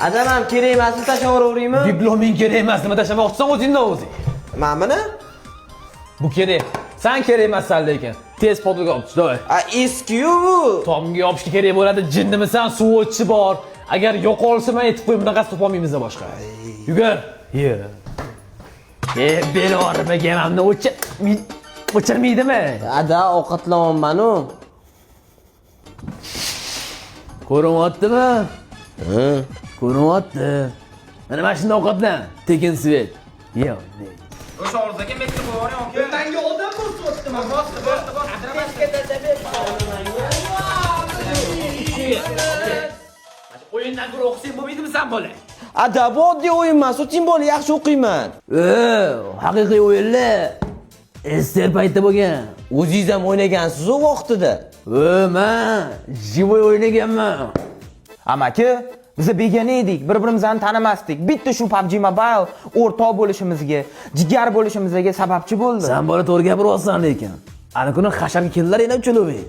Adamam kerak emasmi tashlayveraymi? Diploming kerak emas, nima tashlamoqchisan o'zingdan o'zing? Mana? Bu kerak. Sen kerak emassan lekin. Tez podga olib chiq, doy. Eski-yu bu. Tomga yopishga kerak bo'ladi, jinnimisan, suv o'tishi bor. Agar yo'qolsa men aytib qo'y, bunaqasi topolmaymiz boshqa. Yugur. Yur. Bel og'rimaganimni o'chirmaydimi? Ada ovqatlanmanmi? Ko'ryaptimi? Ko'ryapti. Mana mana shunday ovqatdan, tekin svet. Yo'q. O'sha orzaga metib qo'yaman. Menga odam bo'lyapti, men bosti. O'yindan ko'ra o'qisang bo'lmaydimi sen bola? Ada bu oddiy o'yin emas, o'tin bola yaxshi o'qiyman. Haqiqiy o'yinlar. Ester paytda bo'lgan. O'zingiz ham o'ynagansiz u vaqtida. Men jivoy o'ynaganman. Amaki, biz begona edik, bir-birimizni tanimasdik. Bitta shu PUBG Mobile o'rtoq bo'lishimizga, jigar bo'lishimizga sababchi bo'ldi. Sen bola to'g'ri gapiryapsan lekin. Ana kuni hasharga keldilar yana uchalovi.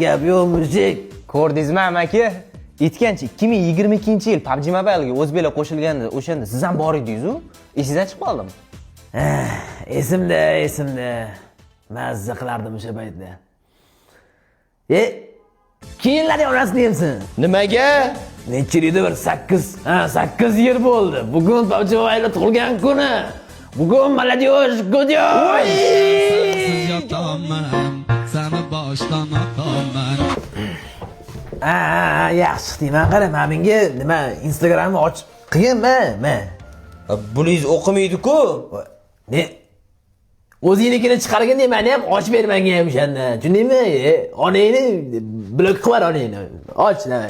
Gap yo'q, mushik. Ko'rdingizmi, amaki? Aytgancha 2022-yil PUBG Mobile'ga o'zbeklar qo'shilganda, o'shanda siz ham bor edingiz-ku. Esingizdan chiqib qoldimi? Esimda. Mazza qilardim o'sha paytda. Keyinlari orasini yemsin. Nimaga? Necha yilda bir 8 yil bo'ldi. Bugun PUBG Mobile tug'ilgan kuni. Bugun молодежь go'diyosh. Siz yotaman, seni boshdan otaman. Yaxshi deyman, qara, menga nima Instagramni och qiyin-mi? Buningiz o'qimaydi-ku. Ne? O'zingnikini chiqarganda meni ham och bermanga ham o'shanda. Tushundingmi? Onangni blok qilib onangni. Och, nima?